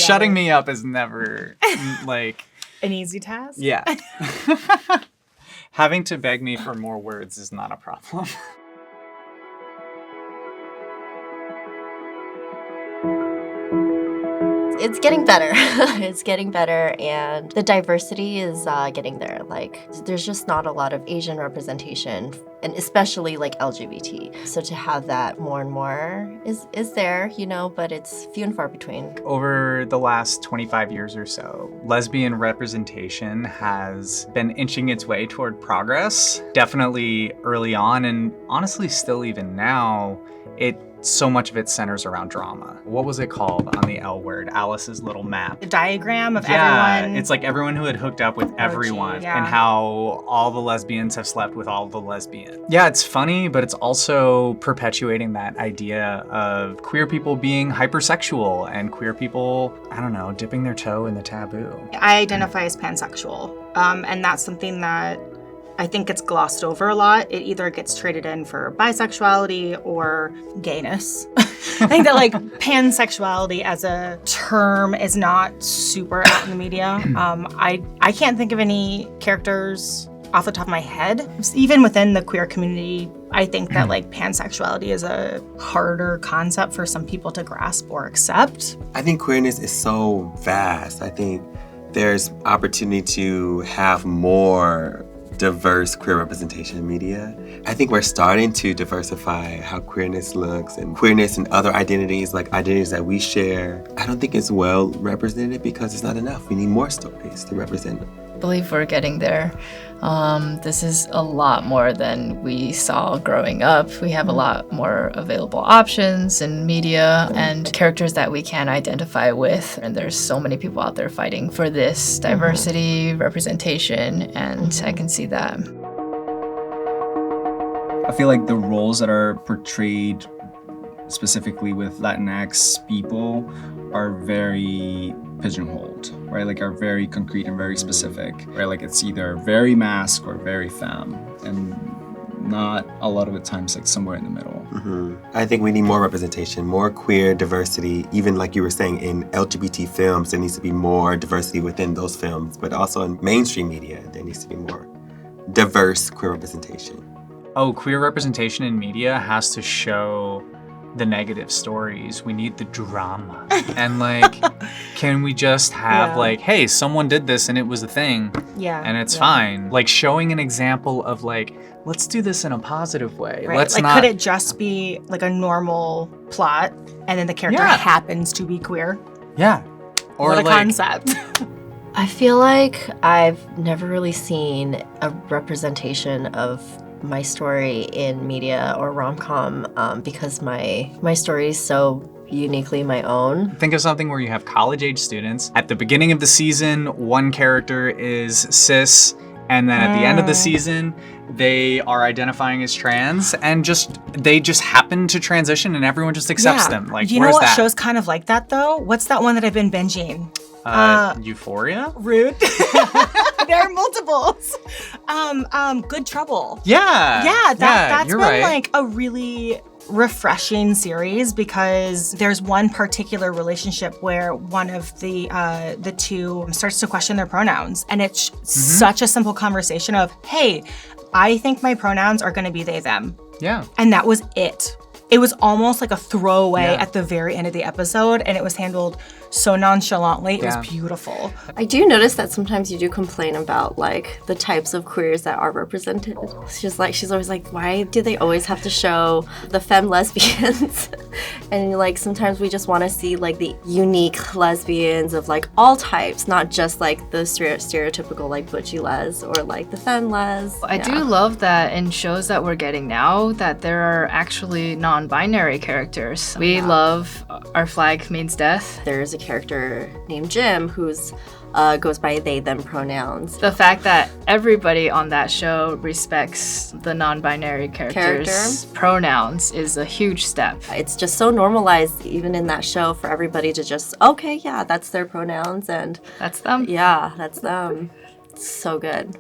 shutting me up is never, like... An easy task? Yeah. Having to beg me for more words is not a problem. It's getting better. It's getting better, and the diversity is getting there. Like, there's just not a lot of Asian representation, and especially like LGBT. So to have that more and more is there, you know, but it's few and far between. Over the last 25 years or so, lesbian representation has been inching its way toward progress. Definitely early on, and honestly still even now, so much of it centers around drama. What was it called on the L Word? Alice's little map. The diagram of everyone. Yeah, it's like everyone who had hooked up with everyone yeah. and how all the lesbians have slept with all the lesbians. Yeah, it's funny, but it's also perpetuating that idea of queer people being hypersexual and queer people, I don't know, dipping their toe in the taboo. I identify as pansexual, and that's something that I think gets glossed over a lot. It either gets traded in for bisexuality or gayness. I think that like pansexuality as a term is not super out in the media. I can't think of any characters off the top of my head. Even within the queer community, I think that like pansexuality is a harder concept for some people to grasp or accept. I think queerness is so vast. I think there's opportunity to have more diverse queer representation in media. I think we're starting to diversify how queerness looks, and queerness and other identities, like identities that we share. I don't think it's well represented because it's not enough. We need more stories to represent them. I believe we're getting there. This is a lot more than we saw growing up. We have a lot more available options in media and characters that we can identify with. And there's so many people out there fighting for this diversity, representation, and I can see that. I feel like the roles that are portrayed specifically with Latinx people are very pigeonholed, right? Like are very concrete and very specific, right? Like it's either very masc or very femme, and not a lot of the times like somewhere in the middle. I think we need more representation, more queer diversity, even like you were saying in LGBT films, there needs to be more diversity within those films, but also in mainstream media, there needs to be more diverse queer representation. Oh, queer representation in media has to show the negative stories. We need the drama. And like, can we just have like, hey, someone did this and it was a thing. Yeah. And it's fine. Like showing an example of like, let's do this in a positive way. Right. Let's like, not... could it just be like a normal plot and then the character happens to be queer? Yeah. Or what a like, concept. I feel like I've never really seen a representation of my story in media or rom-com because my story is so uniquely my own. Think of something where you have college-age students. At the beginning of the season, one character is cis, and then at the end of the season, they are identifying as trans, and they just happen to transition, and everyone just accepts them. Like, you know where's what that? show's kind of like that though? What's that one that I've been binging? Euphoria? Rude. There are multiples. Good Trouble. Yeah. That's you're been right. like a really refreshing series because there's one particular relationship where one of the two starts to question their pronouns, and it's such a simple conversation of, hey, I think my pronouns are going to be they, them. Yeah. And that was it. It was almost like a throwaway at the very end of the episode, and it was handled so nonchalantly. It was beautiful. I do notice that sometimes you do complain about like the types of queers that are represented. She's always like, why do they always have to show the femme lesbians? And like sometimes we just want to see like the unique lesbians of like all types, not just like the stereotypical like butchy les or like the femme les. I do love that in shows that we're getting now that there are actually non-binary characters. We love Our Flag Means Death. There's a character named Jim who's goes by they, them pronouns. The fact that everybody on that show respects the non-binary characters' pronouns is a huge step. It's just so normalized even in that show for everybody to just, okay, yeah, that's their pronouns and that's them. Yeah, that's them. It's so good.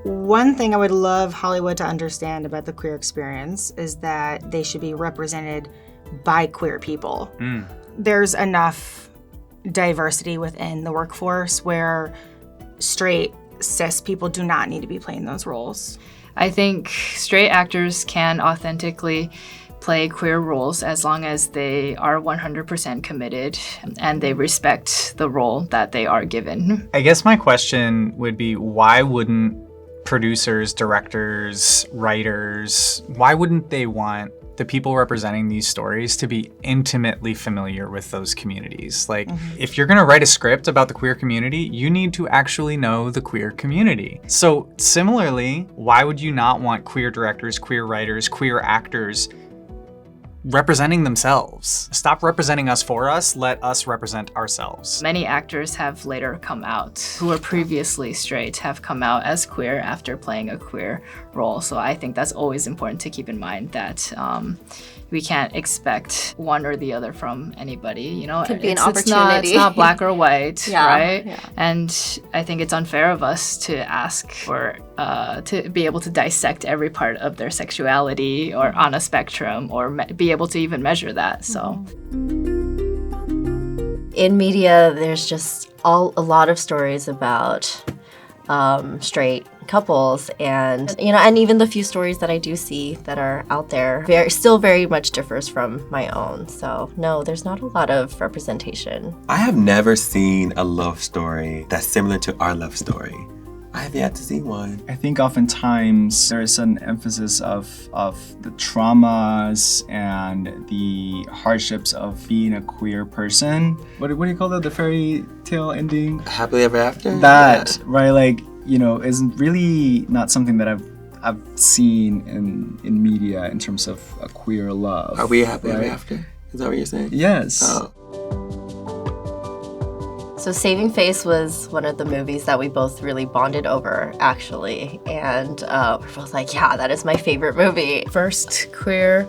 One thing I would love Hollywood to understand about the queer experience is that they should be represented by queer people. there's enough diversity within the workforce where straight, cis people do not need to be playing those roles. I think straight actors can authentically play queer roles as long as they are 100% committed and they respect the role that they are given. I guess my question would be, why wouldn't producers, directors, writers, why wouldn't they want the people representing these stories to be intimately familiar with those communities? Like, if you're gonna write a script about the queer community, you need to actually know the queer community. So similarly, why would you not want queer directors, queer writers, queer actors representing themselves? Stop representing us for us, let us represent ourselves. Many actors have later come out, who were previously straight, have come out as queer after playing a queer role. So I think that's always important to keep in mind, that we can't expect one or the other from anybody. You know, Could be an it's opportunity. It's not black or white, Yeah, right? yeah. And I think it's unfair of us to ask for to be able to dissect every part of their sexuality or on a spectrum, or be able to even measure that. So. In media, there's just a lot of stories about straight couples, and and even the few stories that I do see that are out there still very much differs from my own. So no, there's not a lot of representation. I have never seen a love story that's similar to our love story. I have yet to see one. I think oftentimes there is an emphasis of the traumas and the hardships of being a queer person. What do you call that? The fairy tale ending? Happily ever after? That, right? Like, is really not something that I've seen in media in terms of a queer love. Are we happily right? ever after? Is that what you're saying? Yes. Oh. So Saving Face was one of the movies that we both really bonded over, actually. And we're both like, yeah, that is my favorite movie. First queer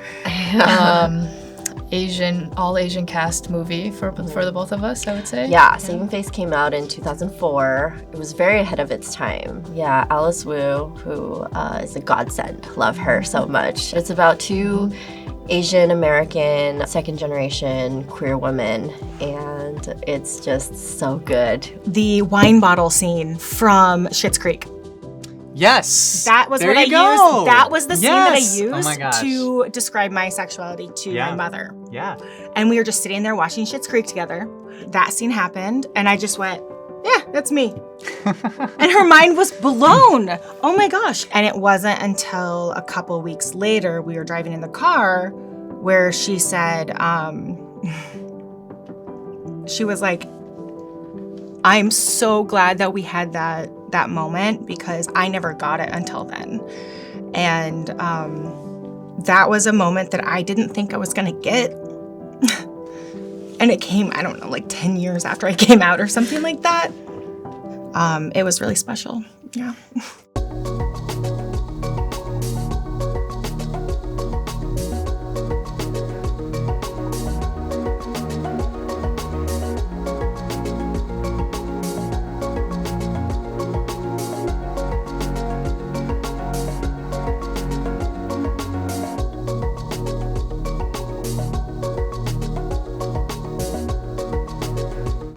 all Asian cast movie for the both of us, I would say. Yeah, Saving Face came out in 2004. It was very ahead of its time. Yeah, Alice Wu, who is a godsend. Love her so much. It's about two Asian American second generation queer women, and it's just so good. The wine bottle scene from Schitt's Creek. Yes. That was there what I you go. used. That was the scene that I Yes. used Oh my gosh. to describe my sexuality to Yeah. my mother. Yeah. And we were just sitting there watching Schitt's Creek together. That scene happened, and I just went, yeah, that's me. And her mind was blown. Oh my gosh. And it wasn't until a couple weeks later, we were driving in the car, where she said, she was like, I'm so glad that we had that moment, because I never got it until then. And that was a moment that I didn't think I was gonna get. And it came, I don't know, like 10 years after I came out or something like that. It was really special. Yeah.